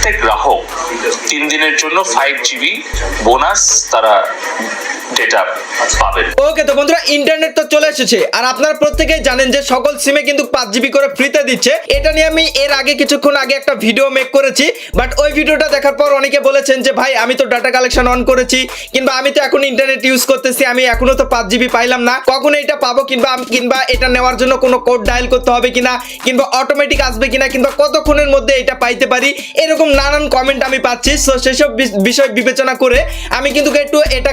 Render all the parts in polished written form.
প্রত্যেক গ্রাহক 3 দিনের জন্য 5 জিবি বোনাস তারা ডেটা পাবেন। ওকে, তো বন্ধুরা ইন্টারনেট তো চলে এসেছে, আর আপনারা প্রত্যেকেই জানেন যে সকল সিমে কিন্তু 5 জিবি করে ফ্রিতে দিচ্ছে। এটা নিয়ে আমি এর আগে কিছুক্ষণ আগে একটা ভিডিও মেক করেছি, বাট ওই ভিডিওটা দেখার পর অনেকে বলেছেন যে ভাই আমি তো ডাটা কালেকশন অন করেছি, কিংবা আমি তো এখন ইন্টারনেট ইউজ করতেছি, আমি এখনো তো 5 জিবি পাইলাম না, কখন এটা পাবো, কিংবা এটা নেওয়ার জন্য কোনো কোড ডায়াল করতে হবে কিনা, কিংবা অটোমেটিক আসবে কিনা, কিংবা কতক্ষণের মধ্যে এটা পাইতে পারি, এরকম নানান কমেন্ট আমি পাচ্ছি। সো সেসব বিষয় বিবেচনা করে আমি কিন্তু একটু এটা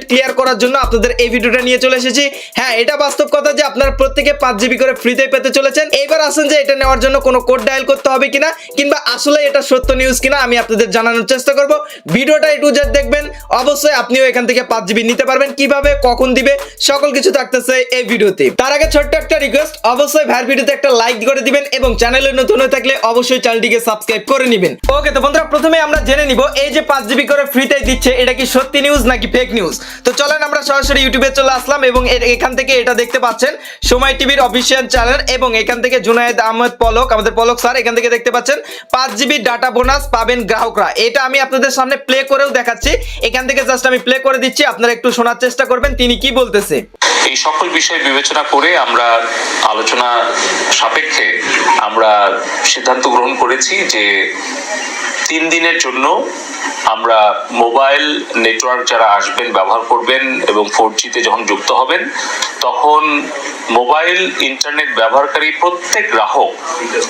ক্লিয়ার করার জন্য আপনাদের এই ভিডিওটা নিয়ে চলে এসেছি। হ্যাঁ, এটা বাস্তব কথা যে আপনারা প্রত্যেকে 5 জিবি করে ফ্রিতে পেতে চলেছেন। এইবার আসেন যে এটা নেওয়ার জন্য কোনো কোড ডায়াল করতে হবে কিনা, কিংবা আসলে এটা সত্য নিউজ কিনা আমি আপনাদের জানানোর চেষ্টা করব। ভিডিওটা একটু দেখবেন, অবশ্যই আপনিও এখান থেকে 5 জিবি নিতে পারবেন। কিভাবে, কখন দিবে, সকল কিছু থাকতেছে এই ভিডিওতে। তার আগে ছোট্ট একটা রিকোয়েস্ট, অবশ্যই ভাইয়ের ভিডিওতে একটা লাইক করে দিবেন এবং চ্যানেলে নতুন হয়ে থাকলে অবশ্যই চ্যানেলটিকে সাবস্ক্রাইব করে নেবেন। ওকে, তো বন্ধুরা প্রথমে আমরা জেনে নিব এই যে 5 জিবি করে ফ্রিতে দিচ্ছে, এটা কি সত্যি নিউজ নাকি ফেক নিউজ। তো চলেন আমরা সরাসরি ইউটিউবে চলে আসলাম এবং এখান থেকে এটা দেখতে পাচ্ছেন সময় টিভির অফিসিয়াল চ্যানেল, এবং এখান থেকে জুনায়েদ আহমেদ পলক, আমাদের পলক স্যার, এখান থেকে দেখতে পাচ্ছেন 5 জিবি ডাটা বোনাস পাবেন গ্রাহকরা। এটা আমি আপনাদের সামনে প্লে করেও দেখাচ্ছি, এখান থেকে জাস্ট আমি প্লে করে দিচ্ছি, আপনারা একটু শোনার চেষ্টা করবেন তিনি কি বলতেছে। এই সকল বিষয় বিবেচনা করে আমরা আলোচনা সাপেক্ষে আমরা সিদ্ধান্ত গ্রহণ করেছি যে 3 দিনের জন্য আমরা মোবাইল নেটওয়ার্ক যারা আসবেন, ব্যবহার করবেন এবং 4G তে যখন যুক্ত হবেন, তখন মোবাইল ইন্টারনেট ব্যবহারকারী প্রত্যেক গ্রাহক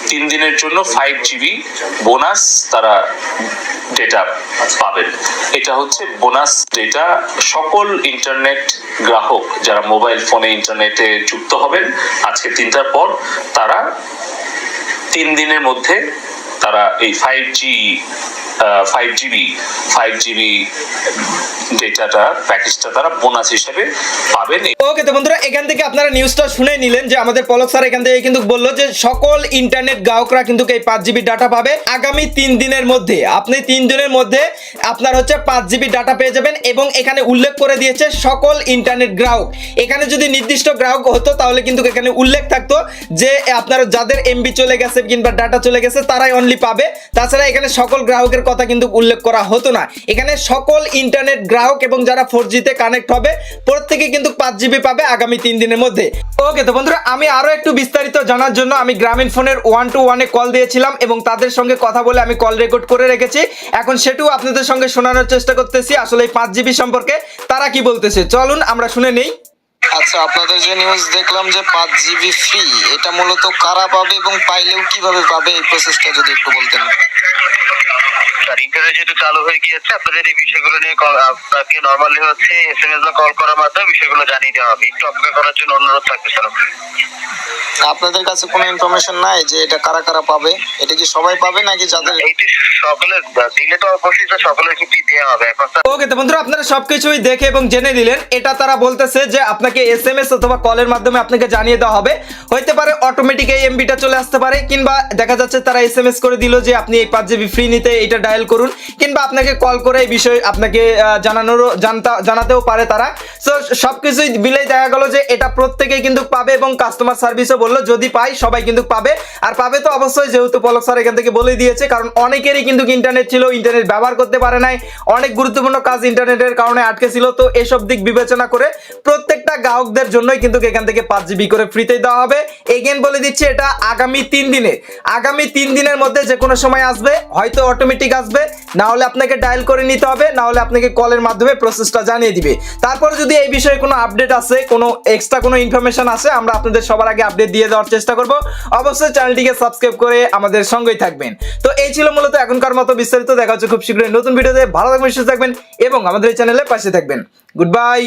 3 দিনের জন্য 5 জিবি বোনাস তারা ডেটা পাবেন। এটা হচ্ছে বোনাস ডেটা। সকল ইন্টারনেট গ্রাহক যারা মোবাইল ফোনে ইন্টারনেটে যুক্ত হবেন আজকে 3টার পর, তারা 3 দিনের মধ্যে তারা এই 5 জিবি ডেটাটা প্যাকেজটা তারা বোনাস হিসেবে পাবেন। ওকে, তো বন্ধুরা এখান থেকে আপনারা নিউজটা শুনে নিলেন যে আমাদের পলক স্যার এখান থেকে কিন্তু বললো যে সকল ইন্টারনেট গ্রাহকরা কিন্তু এই 5 জিবি ডাটা পাবে আগামী 3 দিনের মধ্যে। আপনি 3 দিনের মধ্যে আপনার হচ্ছে 5 জিবি ডাটা পেয়ে যাবেন, এবং এখানে উল্লেখ করে দিয়েছে সকল ইন্টারনেট গ্রাহক। এখানে যদি নির্দিষ্ট গ্রাহক হতো তাহলে কিন্তু এখানে উল্লেখ থাকতো যে আপনারা যাদের এমবি চলে গেছে কিংবা ডাটা চলে গেছে তারাই অনলি পাবে, তাছাড়া এখানে সকল গ্রাহকের কথা কিন্তু উল্লেখ করা হতো না। এখানে সকল ইন্টারনেট গ্রাহক এবং যারা 4G তে কানেক্ট হবে প্রত্যেকে কিন্তু 5 জিবি পাবে আগামী 3 দিনের মধ্যে। ওকে, তো বন্ধুরা আমি আরো একটু বিস্তারিত জানার জন্য আমি গ্রামীণ ফোনের 121 এ কল দিয়েছিলাম এবং তাদের সঙ্গে কথা বলে আমি কল রেকর্ড করে রেখেছি। এখন সেটাও আপনাদের সঙ্গে শোনানোর চেষ্টা করতেছি আসলে এই 5 জিবি সম্পর্কে তারা কি বলতেছে। চলুন আমরা শুনে নেই। আচ্ছা, আপনাদের যে নিউজ দেখলাম যে 5 জিবি ফ্রি, এটা মূলত কারা পাবে এবং পাইলেও কিভাবে পাবে, এই প্রসেসটা যদি একটু বলতেন। ইন্টারনেট যেহেতু চালু হয়ে গিয়েছে, আপনাদের এই বিষয়গুলো নিয়ে আপনাকে নর্মালি হচ্ছে SMS বা কল করার মাধ্যমে বিষয়গুলো জানিয়ে দেওয়া হবে। একটু অপেক্ষা করার জন্য অনুরোধ থাকবে স্যার। আপনাদের কাছে কোনো ইনফরমেশন নাই যে এটা কারা কারা পাবে? এটা কি সবাই পাবে নাকি যাদের এইটি সকলের দিলে তো অবশ্যই সকলের ক্ষেত্রেই দেওয়া হবে। এখন ওকে, তো বন্ধুরা আপনারা সবকিছুই দেখে এবং জেনে নিলেন। এটা তারা বলতেছে যে আপনাকে SMS অথবা কলের মাধ্যমে আপনাকে জানিয়ে দেওয়া হবে। হইতে পারে অটোমেটিক এই এমবিটা চলে আসতে পারে, কিংবা দেখা যাচ্ছে তারা SMS করে দিল যে আপনি এই 5 জিবি ফ্রি নিতে এটা ডায়াল করুন, কিংবা আপনাকে কল করে এই বিষয় আপনাকে জানাতেও পারে তারা। সো সবকিছুই মিলেই দেখা গেল যে এটা প্রত্যেকেই কিন্তু পাবে, এবং কাস্টমার সার্ভিসও বললো যদি পাই সবাই কিন্তু পাবে। আর পাবে তো অবশ্যই, যেহেতু পলক স্যার এখান থেকে বলে দিয়েছে, কারণ অনেকেরই কিন্তু ইন্টারনেট ছিল, ইন্টারনেট ব্যবহার করতে পারে নাই, অনেক গুরুত্বপূর্ণ কাজ ইন্টারনেটের কারণে আটকে ছিল। তো এসব দিক বিবেচনা করে প্রত্যেকটা গ্রাহকদের জন্যই কিন্তু এখান থেকে 5 জিবি করে ফ্রিতে দেওয়া হবে। এগেন বলে দিচ্ছি এটা আগামী 3 দিনে, আগামী 3 দিনের মধ্যে যে কোনো সময় আসবে, হয়তো অটোমেটিক আসবে, না হলে আপনাকে ডায়াল করে নিতে হবে, না হলে আপনাকে কলের মাধ্যমে প্রসেসটা জানিয়ে দিবে। তারপর যদি এই বিষয়ে কোনো আপডেট আসে, কোনো এক্সট্রা কোনো ইনফরমেশন আসে, আমরা আপনাদের সবার আগে আপডেট দিয়ে দেওয়ার চেষ্টা করব। অবশ্যই চ্যানেলটিকে সাবস্ক্রাইব করে আমাদের সঙ্গেই থাকবেন। তো এই ছিল মূলত এখনকার মতো বিস্তারিত। দেখা হচ্ছে খুব শীঘ্রই নতুন ভিডিওতে। ভালো থাকবেন, সুস্থ থাকবেন এবং আমাদের এই চ্যানেলের পাশে থাকবেন। Good bye.